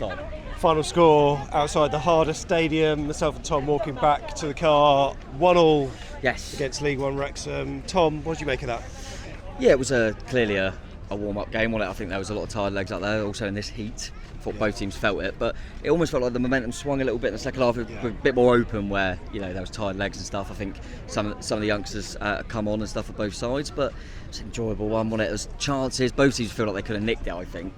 stop. Final score outside the Harder Stadium, myself and Tom walking back to the car, 1-1 against League One Wrexham. Tom, what did you make of that? Yeah, it was clearly a warm-up game, wasn't it? I think there was a lot of tired legs out there, also in this heat. I thought both teams felt it, but it almost felt like the momentum swung a little bit in the second half. It was a bit more open where, there was tired legs and stuff. I think some of the youngsters come on and stuff on both sides, but it's an enjoyable one, wasn't it? There was chances. Both teams feel like they could have nicked it, I think.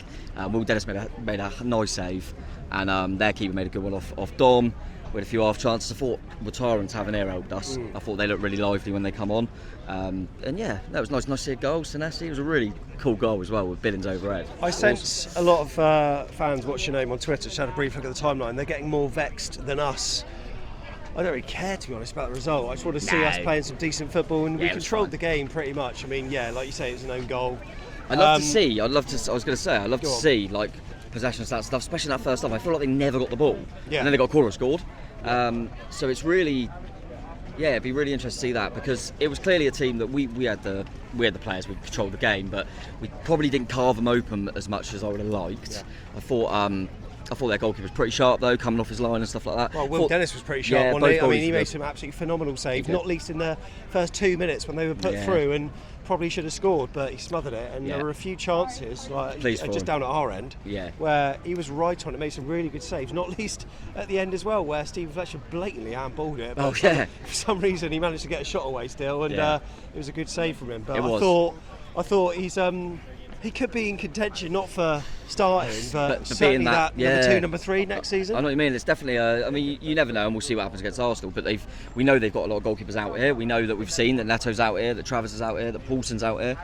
Will Dennis made a nice save, and their keeper made a good one off Dom. With a few half chances. I thought Tyrants having air helped us. I thought they looked really lively when they come on. And yeah, that was nice to see a goal. Senesi, it was a really cool goal as well with Billings overhead. I sense a lot of fans, what's your name on Twitter, just had a brief look at the timeline, they're getting more vexed than us. I don't really care, to be honest, about the result. I just want to see us playing some decent football, and we controlled the game pretty much. I mean, like you say, it was an own goal. I'd love to see possession stats stuff, especially in that first half. I feel like they never got the ball, and then they got a corner scored. So it's really, it'd be really interesting to see that, because it was clearly a team that we had the players, we controlled the game, but we probably didn't carve them open as much as I would have liked. I thought their goalkeeper was pretty sharp though, coming off his line and stuff like that. Well, Will Dennis was pretty sharp, wasn't he? I mean, he made some absolutely phenomenal saves, not least in the first 2 minutes when they were put through, and probably should have scored, but he smothered it. And there were a few chances, just down at our end, where he was right on it, made some really good saves, not least at the end as well, where Stephen Fletcher blatantly handballed it. But for some reason, he managed to get a shot away still, and it was a good save from him. But I thought he's he could be in contention, not for starting, but certainly being that number 2, number 3 next season. I know what you mean. It's definitely. You never know, and we'll see what happens against Arsenal. But we know they've got a lot of goalkeepers out here. We know that we've seen that Neto's out here, that Travers is out here, that Paulson's out here,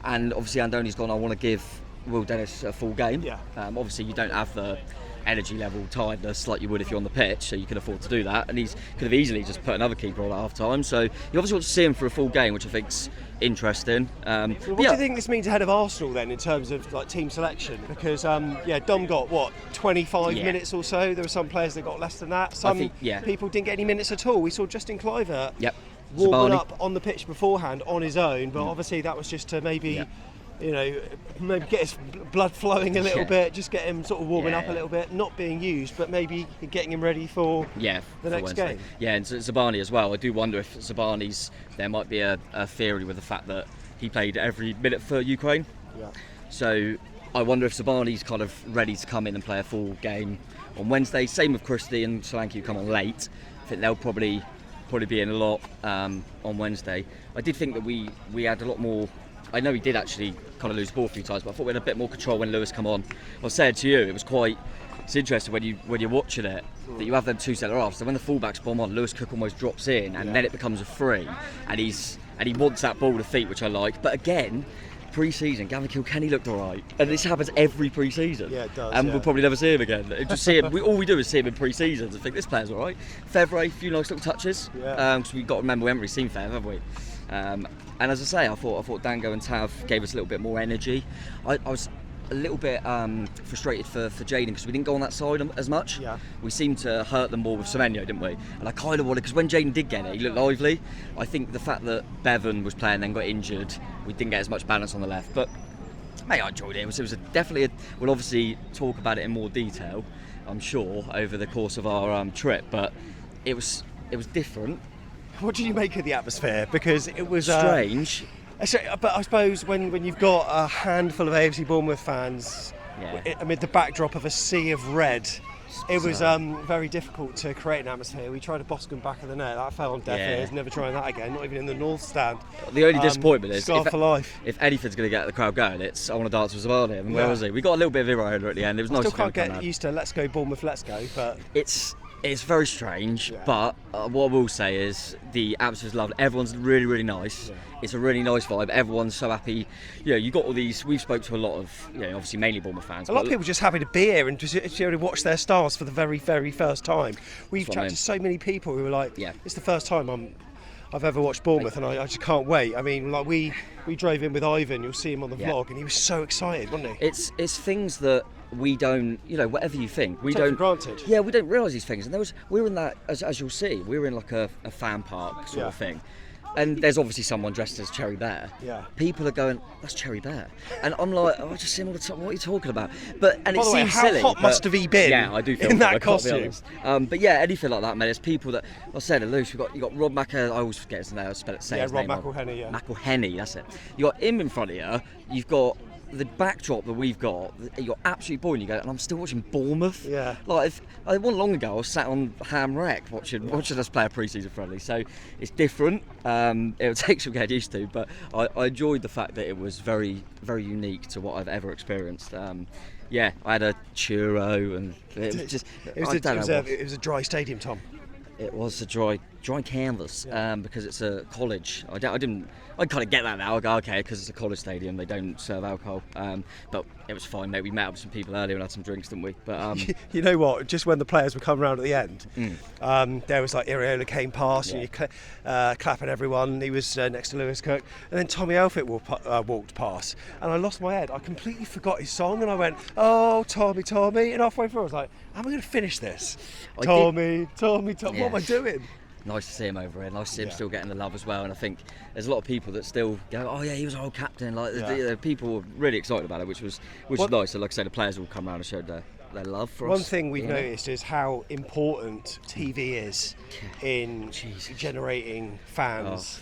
and obviously Andoni's gone. I want to give Will Dennis a full game. Obviously, you don't have the energy level, tiredness like you would if you're on the pitch, so you can afford to do that. And he could have easily just put another keeper on at half time. So you obviously want to see him for a full game, which I think's interesting. What do you think this means ahead of Arsenal then, in terms of team selection? Because Dom got 25 minutes or so. There were some players that got less than that. Some people didn't get any minutes at all. We saw Justin Cliver warming up on the pitch beforehand on his own, but obviously that was just to maybe maybe get his blood flowing a little bit, just get him sort of warming up a little bit, not being used, but maybe getting him ready for the next game. Yeah, and Zabani as well. I do wonder if there might be a theory with the fact that he played every minute for Ukraine. So I wonder if Zabani's kind of ready to come in and play a full game on Wednesday. Same with Christie and Solanke, who come on late. I think they'll probably be in a lot on Wednesday. I did think that we had a lot more. I know he did actually kind of lose the ball a few times, but I thought we had a bit more control when Lewis come on. I was saying to you, it's interesting when you're watching it, that you have them two centre halves. So when the fullbacks bomb on, Lewis Cook almost drops in, and then it becomes a free, and he wants that ball to feet, which I like. But again, pre-season, Gavin Kilkenny looked alright, and this happens every pre-season. Yeah, it does. And we'll probably never see him again. Just see him. All we do is see him in pre-seasons and think this player's alright. Fevre, a few nice little touches. Because we've got to remember we haven't really seen Fev, have we? And as I say, I thought Dango and Tav gave us a little bit more energy. I was a little bit frustrated for Jaden, because we didn't go on that side as much. We seemed to hurt them more with Semenyo, didn't we? And I kind of wanted, because when Jaden did get it, he looked lively. I think the fact that Bevan was playing then got injured, we didn't get as much balance on the left. But mate, I enjoyed it. It was we'll obviously talk about it in more detail, I'm sure, over the course of our trip. But it was different. What did you make of the atmosphere? Because it was strange. But I suppose when you've got a handful of AFC Bournemouth fans amid the backdrop of a sea of red, it was very difficult to create an atmosphere. We tried to Boscombe back of the net, that fell on deaf ears. Never trying that again, not even in the North Stand. The only disappointment is for life. If anything's going to get the crowd going, it's I want to dance with Zabani. I mean, where was he? We got a little bit of Irola at the end. It was nice. Still can't get used to "Let's go Bournemouth, let's go," but It's very strange, but what I will say is the atmosphere's lovely. Everyone's really, really nice. It's a really nice vibe. Everyone's so happy. You got all these. We've spoke to a lot of, obviously mainly Bournemouth fans. A lot of people just happy to be here and just be able to watch their stars for the very, very first time. We've chatted to so many people who were like, "It's the first time I've ever watched Bournemouth, and I just can't wait." I mean, like we drove in with Ivan. You'll see him on the vlog, and he was so excited, wasn't he? It's things that we don't, whatever you think, we take don't. For granted. Yeah, we don't realise these things. And we were in that, as you'll see, we were in like a fan park sort of thing. and there's obviously someone dressed as Cherry Bear. Yeah. People are going, that's Cherry Bear. And I'm like, I just see him all the time, what are you talking about? But and By it the way, seems how silly. hot must have he been? Yeah, I do feel in that I can't be costume. honest. But yeah, anything like that, man. There's people that I said, Luce, you got Rob I always forget his name. I spell it. Say his Rob name. McElhenny. Yeah. McElhenny, that's it. You got him in front of you. You've got the backdrop that we've got. You're absolutely boring. You go, and I'm still watching Bournemouth. Yeah. Like, it wasn't long ago, I was sat on Ham Rec watching us play a pre-season friendly. So it's different. It will take some getting used to, but I enjoyed the fact that it was very, very unique to what I've ever experienced. Yeah, I had a churro, and it was just. It was a dry stadium, Tom. It was a dry canvas because it's a college. I kind of get that now. I go, okay, because it's a college stadium, they don't serve alcohol. But it was fine, mate. We met up with some people earlier and had some drinks, didn't we? But you know what? Just when the players were coming around at the end, there was like Iriola came past and you clapping everyone. He was next to Lewis Cook, and then Tommy Elphick walked past, and I lost my head. I completely forgot his song, and I went, "Oh, Tommy," and halfway through I was like, "How am I going to finish this?" Tommy. What am I doing? Nice to see him over here. Nice to see him still getting the love as well. And I think there's a lot of people that still go, "Oh yeah, he was our old captain." Like the people were really excited about it, which was nice. So like I say, the players all come around and showed their love for us. One thing we've noticed is how important TV is in generating fans.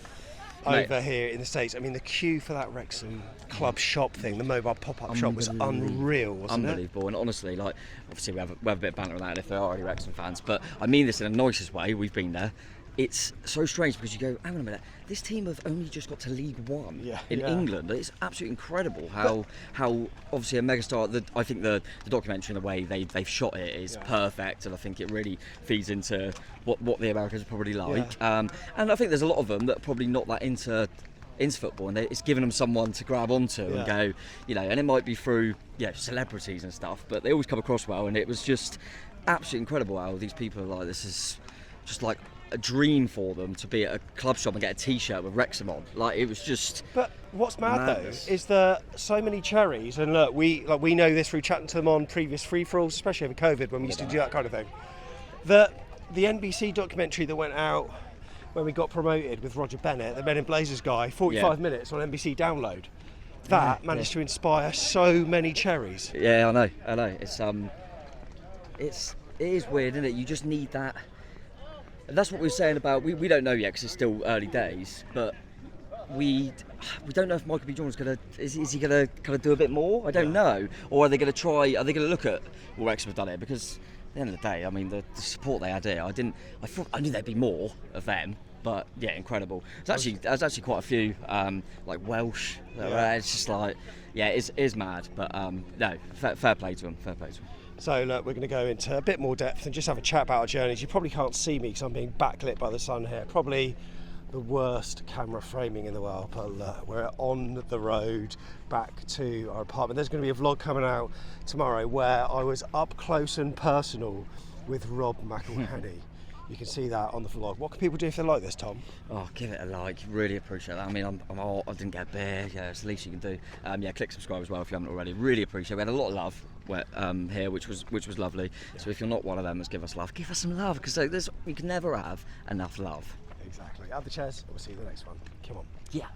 Over here in the States. I mean, the queue for that Wrexham club shop thing, the mobile pop-up shop, was unreal, wasn't it? Unbelievable. And honestly, like, obviously we have a bit of banter on that if there are any Wrexham fans, but I mean this in the nicest way. We've been there. It's so strange because you go, hang on a minute, this team have only just got to League One in England. It's absolutely incredible how obviously a megastar. I think the documentary and the way they've shot it is perfect, and I think it really feeds into what the Americans probably like. And I think there's a lot of them that are probably not that into football, and it's giving them someone to grab onto and go, and it might be through celebrities and stuff, but they always come across well, and it was just absolutely incredible how these people are like, this is just like a dream for them to be at a club shop and get a t-shirt with Wrexham on. Like, it was just. But what's madness. Though is that so many cherries, and look, we know this through chatting to them on previous free-for-alls, especially over COVID when we used to do that kind of thing, that the NBC documentary that went out when we got promoted with Roger Bennett, the Men in Blazers guy, 45 minutes on NBC Download, that managed to inspire so many cherries. Yeah, I know. It is weird, isn't it? You just need that. And that's what we were saying about, we don't know yet because it's still early days, but we don't know if Michael B. Jordan's going to, is he going to kind of do a bit more? I don't know. Or are they going to look at what Wrexham have done here? Because at the end of the day, I mean, the support they had here, I knew there'd be more of them. But yeah, incredible. There's actually quite a few like Welsh. It's just like, it is mad. But no, fair play to them. So look, we're going to go into a bit more depth and just have a chat about our journeys. You probably can't see me because I'm being backlit by the sun here. Probably the worst camera framing in the world, but look, we're on the road back to our apartment. There's going to be a vlog coming out tomorrow where I was up close and personal with Rob McElhenny. You can see that on the vlog. What can people do if they like this, Tom? Oh, give it a like. Really appreciate that. I mean, I didn't get a beer. Yeah, it's the least you can do. Click subscribe as well if you haven't already. Really appreciate it. We had a lot of love here, which was lovely. Yeah. So if you're not one of them, let's give us love. Give us some love, because we can never have enough love. Exactly. Have the chairs. We'll see you in the next one. Come on. Yeah.